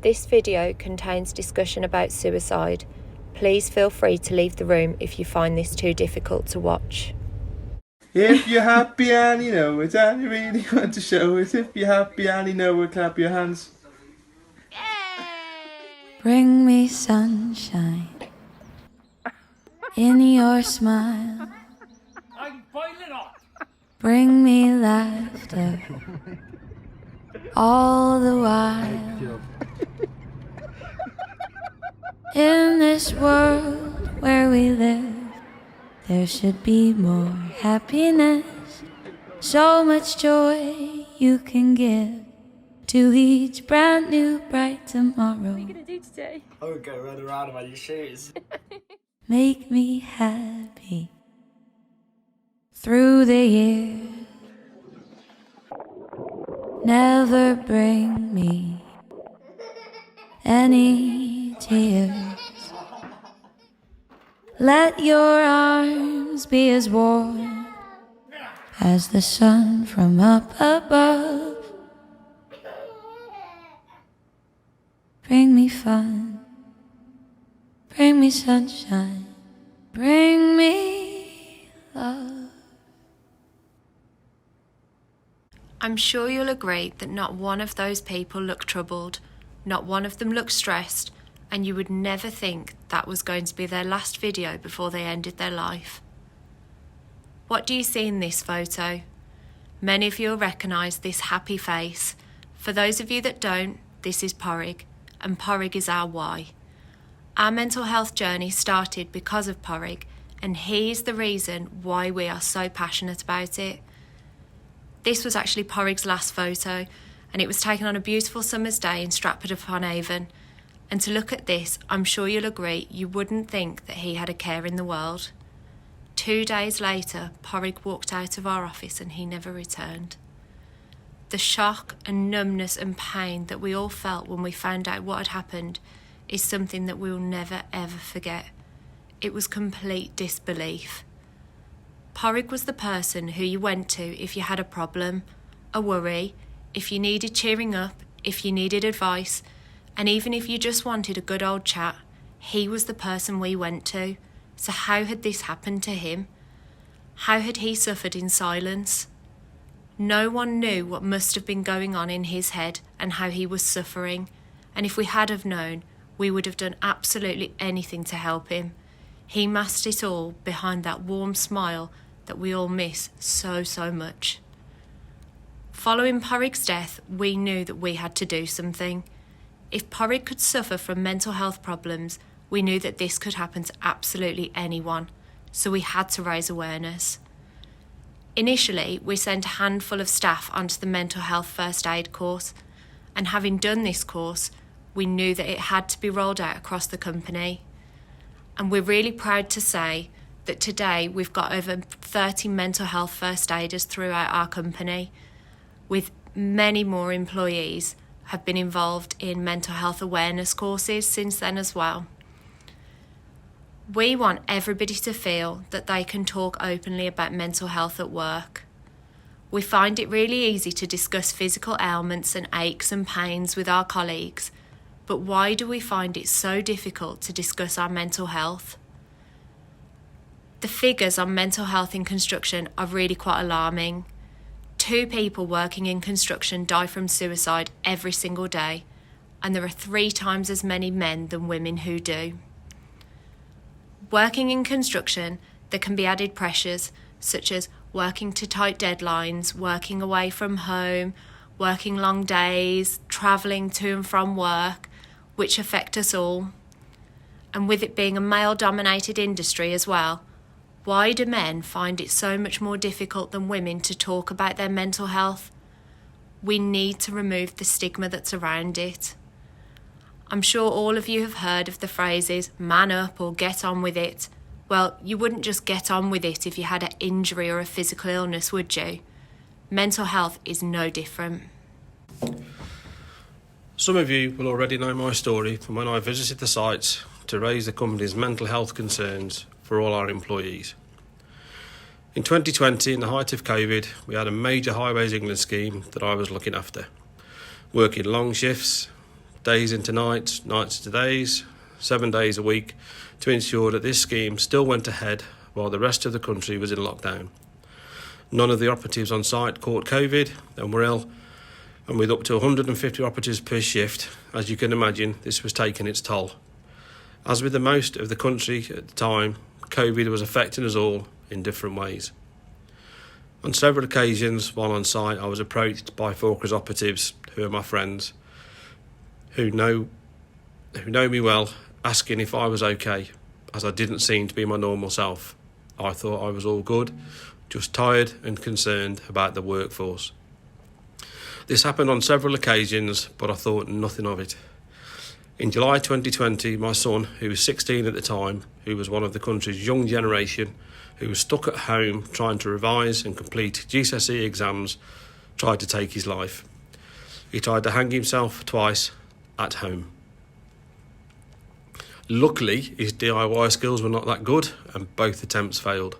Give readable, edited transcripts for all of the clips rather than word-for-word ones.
This video contains discussion about suicide. Please feel free to leave the room if you find this too difficult to watch. If you're happy and you know it and you really want to show it, if you're happy and you know it, clap your hands. Bring me sunshine in your smile. I'm boiling up. Bring me laughter all the while. In this world where we live, there should be more happiness, so much joy you can give to each brand new bright tomorrow. What are you going to do today? I would go run around in my new shoes. Make me happy through the years. Never bring me any tears. Let your arms be as warm as the sun from up above. Bring me fun, bring me sunshine, bring me love. I'm sure you'll agree that not one of those people looked troubled, not one of them looked stressed, and you would never think that was going to be their last video before they ended their life. What do you see in this photo? Many of you will recognise this happy face. For those of you that don't, this is Porrig, and Porrig is our why. Our mental health journey started because of Porrig, and he is the reason why we are so passionate about it. This was actually Porrig's last photo, and it was taken on a beautiful summer's day in Stratford-upon-Avon. And to look at this, I'm sure you'll agree, you wouldn't think that he had a care in the world. 2 days later, Porrig walked out of our office and he never returned. The shock and numbness and pain that we all felt when we found out what had happened is something that we will never ever forget. It was complete disbelief. Porrig was the person who you went to if you had a problem, a worry, if you needed cheering up, if you needed advice, and even if you just wanted a good old chat, he was the person we went to. So how had this happened to him? How had he suffered in silence? No one knew what must have been going on in his head and how he was suffering, and if we had have known, we would have done absolutely anything to help him. He masked it all behind that warm smile that we all miss so much. Following Porrig's death, we knew that we had to do something. If Porrig could suffer from mental health problems, we knew that this could happen to absolutely anyone, so we had to raise awareness. Initially, we sent a handful of staff onto the mental health first aid course, and having done this course, we knew that it had to be rolled out across the company. And we're really proud to say that today we've got over 30 mental health first aiders throughout our company, with many more employees have been involved in mental health awareness courses since then as well. We want everybody to feel that they can talk openly about mental health at work. We find it really easy to discuss physical ailments and aches and pains with our colleagues, but why do we find it so difficult to discuss our mental health? The figures on mental health in construction are really quite alarming. 2 people working in construction die from suicide every single day, and there are 3 times as many men than women who do. Working in construction, there can be added pressures such as working to tight deadlines, working away from home, working long days, travelling to and from work, which affect us all. And with it being a male-dominated industry as well, why do men find it so much more difficult than women to talk about their mental health? We need to remove the stigma that's around it. I'm sure all of you have heard of the phrases, man up or get on with it. Well, you wouldn't just get on with it if you had an injury or a physical illness, would you? Mental health is no different. Some of you will already know my story from when I visited the sites to raise the company's mental health concerns for all our employees. In 2020, in the height of COVID, we had a major Highways England scheme that I was looking after, working long shifts, days into nights, nights into days, 7 days a week, to ensure that this scheme still went ahead while the rest of the country was in lockdown. None of the operatives on site caught COVID and were ill, and with up to 150 operatives per shift, as you can imagine, this was taking its toll. As with the most of the country at the time, COVID was affecting us all in different ways. On several occasions while on site, I was approached by Falkers operatives who are my friends, who know me well, asking if I was okay, as I didn't seem to be my normal self. I thought I was all good, just tired and concerned about the workforce. This happened on several occasions, but I thought nothing of it. In July 2020, my son, who was 16 at the time, who was one of the country's young generation, who was stuck at home trying to revise and complete GCSE exams, tried to take his life. He tried to hang himself twice at home. Luckily, his DIY skills were not that good and both attempts failed.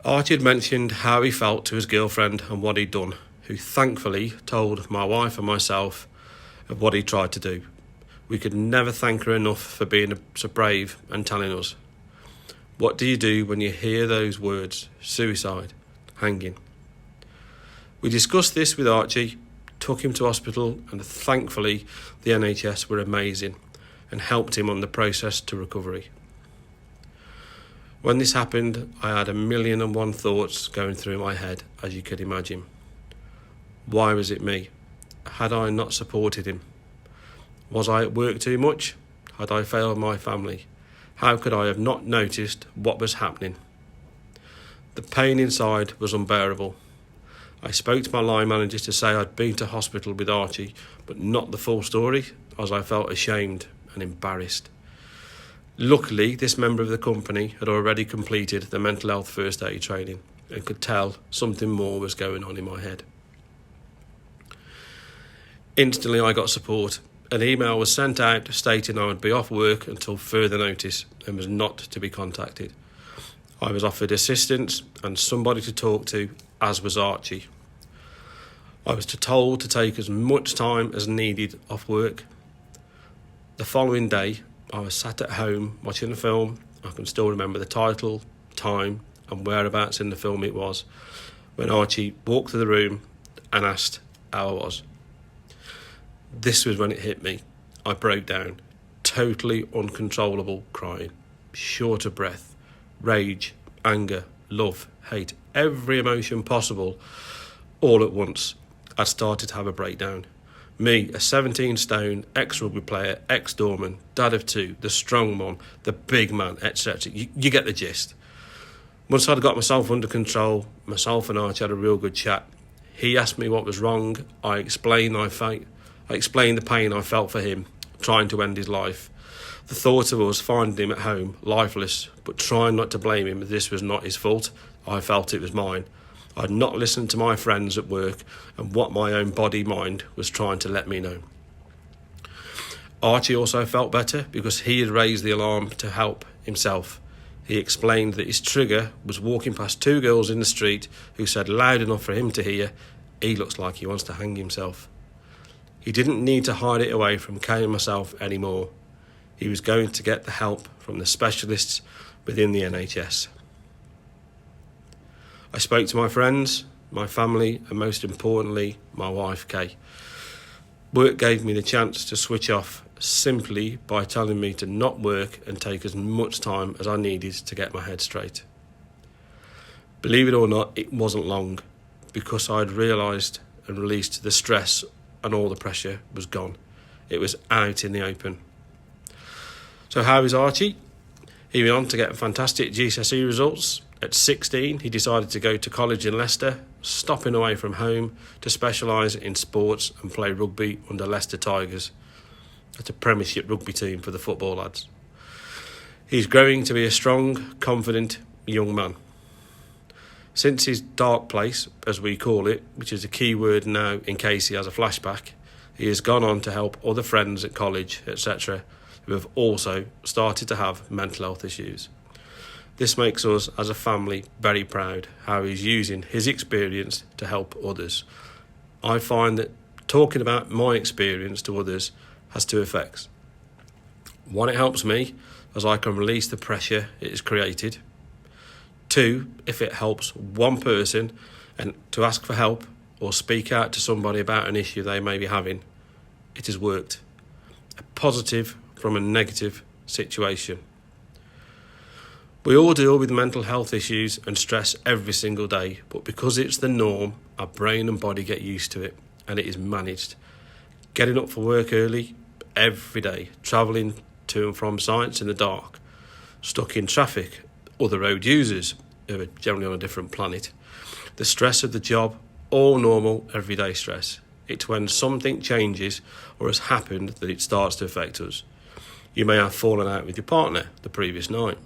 Archie had mentioned how he felt to his girlfriend and what he'd done, who thankfully told my wife and myself of what he tried to do. We could never thank her enough for being so brave and telling us. What do you do when you hear those words? Suicide, hanging. We discussed this with Archie, took him to hospital, and thankfully the NHS were amazing and helped him on the process to recovery. When this happened, I had 1,000,001 thoughts going through my head, as you could imagine. Why was it me? Had I not supported him? Was I at work too much? Had I failed my family? How could I have not noticed what was happening? The pain inside was unbearable. I spoke to my line manager to say I'd been to hospital with Archie, but not the full story, as I felt ashamed and embarrassed. Luckily, this member of the company had already completed the mental health first aid training and could tell something more was going on in my head. Instantly, I got support. An email was sent out stating I would be off work until further notice and was not to be contacted. I was offered assistance and somebody to talk to, as was Archie. I was told to take as much time as needed off work. The following day, I was sat at home watching a film. I can still remember the title, time and whereabouts in the film it was, when Archie walked through the room and asked how I was. This was when it hit me. I broke down, totally uncontrollable crying, short of breath, rage, anger, love, hate, every emotion possible, all at once. I started to have a breakdown. Me, a 17-stone ex-rugby player, ex-doorman, dad of two, the strong one, the big man, etc. You get the gist. Once I'd got myself under control, myself and Archie had a real good chat. He asked me what was wrong. I explained the pain I felt for him, trying to end his life. The thought of us finding him at home, lifeless, but trying not to blame him, this was not his fault. I felt it was mine. I'd not listened to my friends at work and what my own body-mind was trying to let me know. Archie also felt better because he had raised the alarm to help himself. He explained that his trigger was walking past two girls in the street who said loud enough for him to hear, "He looks like he wants to hang himself." He didn't need to hide it away from Kay and myself anymore. He was going to get the help from the specialists within the NHS. I spoke to my friends, my family, and most importantly, my wife, Kay. Work gave me the chance to switch off simply by telling me to not work and take as much time as I needed to get my head straight. Believe it or not, it wasn't long, because I'd realised and released the stress and all the pressure was gone. It was out in the open. So how is Archie? He went on to get fantastic GCSE results. At 16, he decided to go to college in Leicester, stopping away from home to specialise in sports and play rugby under Leicester Tigers. That's a Premiership rugby team for the football lads. He's growing to be a strong, confident young man. Since his dark place, as we call it, which is a key word now in case he has a flashback, he has gone on to help other friends at college, etc., who have also started to have mental health issues. This makes us, as a family, very proud how he's using his experience to help others. I find that talking about my experience to others has two effects. One, it helps me as I can release the pressure it has created. Two, if it helps one person and to ask for help or speak out to somebody about an issue they may be having, it has worked. A positive from a negative situation. We all deal with mental health issues and stress every single day, but because it's the norm, our brain and body get used to it and it is managed. Getting up for work early every day, travelling to and from sites in the dark, stuck in traffic, other road users who are generally on a different planet, the stress of the job, all normal everyday stress. It's when something changes or has happened that it starts to affect us. You may have fallen out with your partner the previous night.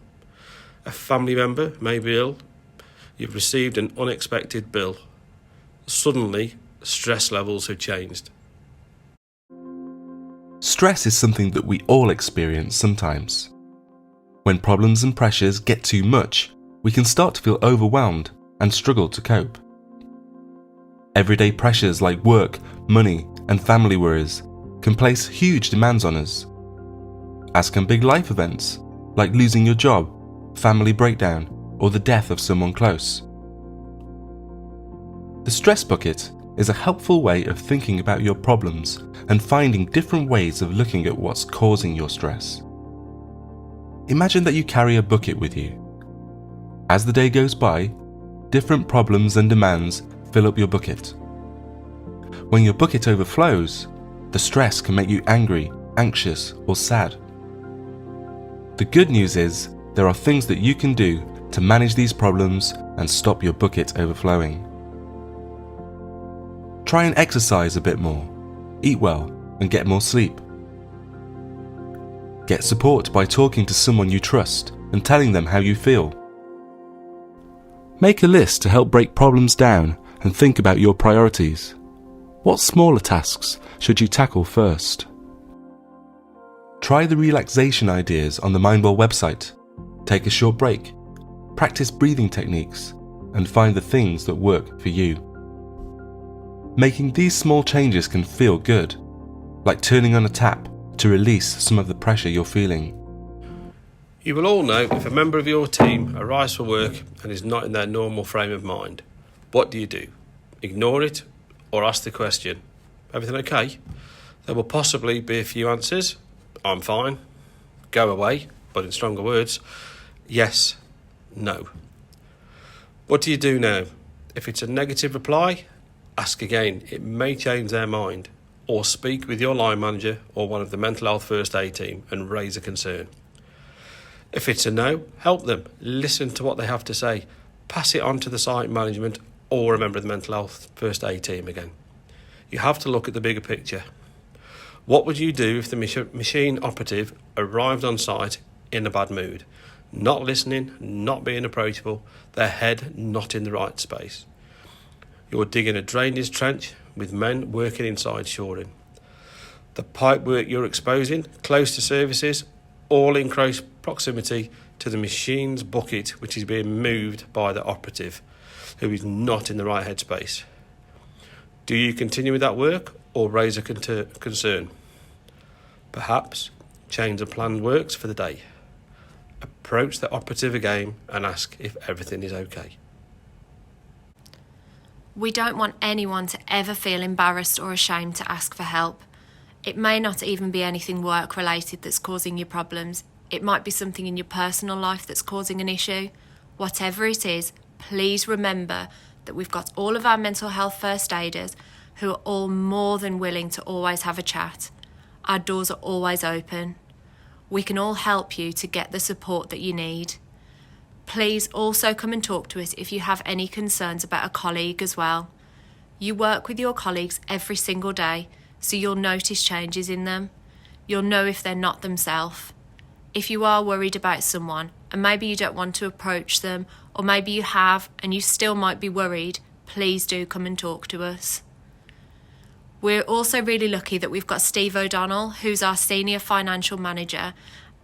A family member may be ill. You've received an unexpected bill. Suddenly, stress levels have changed. Stress is something that we all experience sometimes. When problems and pressures get too much, we can start to feel overwhelmed and struggle to cope. Everyday pressures like work, money, and family worries can place huge demands on us, as can big life events like losing your job, family breakdown, or the death of someone close. The stress bucket is a helpful way of thinking about your problems and finding different ways of looking at what's causing your stress. Imagine that you carry a bucket with you. As the day goes by, different problems and demands fill up your bucket. When your bucket overflows, the stress can make you angry, anxious, or sad. The good news is there are things that you can do to manage these problems and stop your bucket overflowing. Try and exercise a bit more, eat well, and get more sleep. Get support by talking to someone you trust and telling them how you feel. Make a list to help break problems down and think about your priorities. What smaller tasks should you tackle first? Try the relaxation ideas on the Mindwell website. Take a short break, practice breathing techniques, and find the things that work for you. Making these small changes can feel good, like turning on a tap to release some of the pressure you're feeling. You will all know if a member of your team arrives for work and is not in their normal frame of mind. What do? Ignore it or ask the question, everything okay? There will possibly be a few answers. I'm fine. Go away, but in stronger words. Yes, no. What do you do now? If it's a negative reply, ask again. It may change their mind. Or speak with your line manager or one of the mental health first aid team and raise a concern. If it's a no, help them. Listen to what they have to say. Pass it on to the site management or a member of the mental health first aid team again. You have to look at the bigger picture. What would you do if the machine operative arrived on site in a bad mood? Not listening, not being approachable, their head not in the right space. You're digging a drainage trench with men working inside shoring. The pipework you're exposing, close to services, all in close proximity to the machine's bucket, which is being moved by the operative, who is not in the right headspace. Do you continue with that work or raise a concern? Perhaps change the planned works for the day. Approach the operative again and ask if everything is okay. We don't want anyone to ever feel embarrassed or ashamed to ask for help. It may not even be anything work-related that's causing you problems. It might be something in your personal life that's causing an issue. Whatever it is, please remember that we've got all of our mental health first aiders who are all more than willing to always have a chat. Our doors are always open. We can all help you to get the support that you need. Please also come and talk to us if you have any concerns about a colleague as well. You work with your colleagues every single day, so you'll notice changes in them. You'll know if they're not themselves. If you are worried about someone, and maybe you don't want to approach them, or maybe you have and you still might be worried, please do come and talk to us. We're also really lucky that we've got Steve O'Donnell, who's our Senior Financial Manager,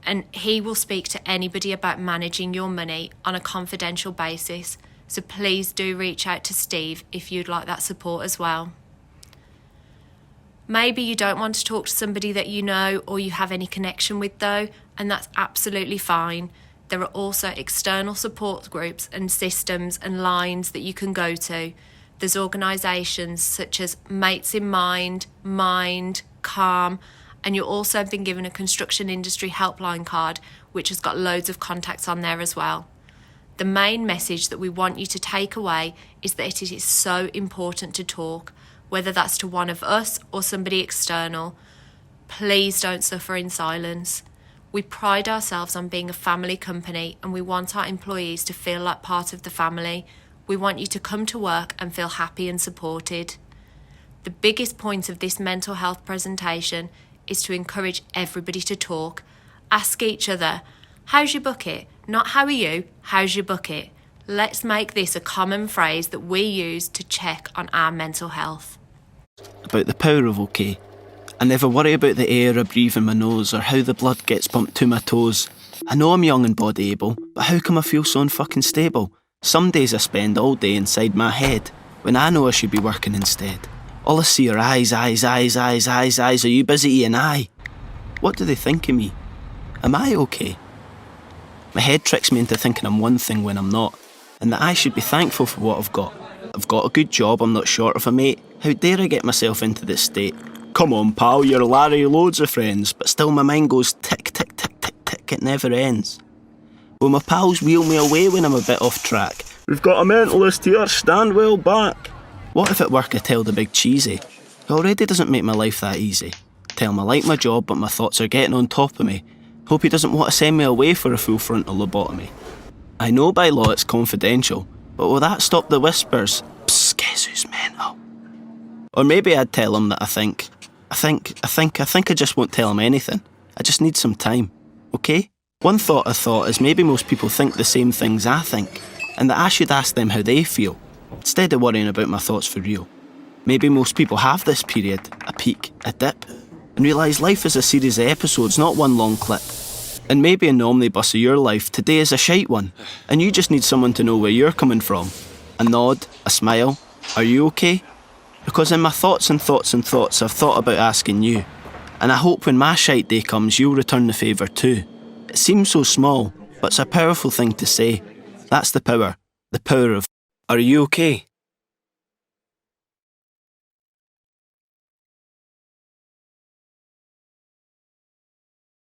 and he will speak to anybody about managing your money on a confidential basis. So please do reach out to Steve if you'd like that support as well. Maybe you don't want to talk to somebody that you know or you have any connection with though, and that's absolutely fine. There are also external support groups and systems and lines that you can go to. There's organisations such as Mates in Mind, Mind, Calm, and you'll also have been given a construction industry helpline card which has got loads of contacts on there as well. The main message that we want you to take away is that it is so important to talk, whether that's to one of us or somebody external. Please don't suffer in silence. We pride ourselves on being a family company and we want our employees to feel like part of the family. We want you to come to work and feel happy and supported. The biggest point of this mental health presentation is to encourage everybody to talk. Ask each other, how's your bucket? Not how are you, how's your bucket? Let's make this a common phrase that we use to check on our mental health. About the power of okay. I never worry about the air I breathe in my nose or how the blood gets pumped to my toes. I know I'm young and body able, but how come I feel so unfucking stable? Some days I spend all day inside my head, when I know I should be working instead. All I see are eyes, eyes, eyes, eyes, eyes, eyes. Are you busy eating eye? What do they think of me? Am I okay? My head tricks me into thinking I'm one thing when I'm not, and that I should be thankful for what I've got. I've got a good job, I'm not short of a mate. How dare I get myself into this state? Come on, pal, you're Larry, loads of friends, but still my mind goes tick, tick, tick, tick, tick, it never ends. Will my pals wheel me away when I'm a bit off track? We've got a mentalist here, stand well back. What if at work I tell the big cheesy? He already doesn't make my life that easy. Tell him I like my job, but my thoughts are getting on top of me. Hope he doesn't want to send me away for a full frontal lobotomy. I know by law it's confidential, but will that stop the whispers? Psst, guess who's mental? Or maybe I'd tell him that I think I just won't tell him anything. I just need some time, okay? One thought I thought is maybe most people think the same things I think, and that I should ask them how they feel, instead of worrying about my thoughts for real. Maybe most people have this period, a peak, a dip, and realise life is a series of episodes, not one long clip. And maybe in the omnibus of your life, today is a shite one, and you just need someone to know where you're coming from. A nod, a smile, are you okay? Because in my thoughts and thoughts and thoughts, I've thought about asking you, and I hope when my shite day comes, you'll return the favour too. It seems so small, but it's a powerful thing to say. That's the power of, are you okay?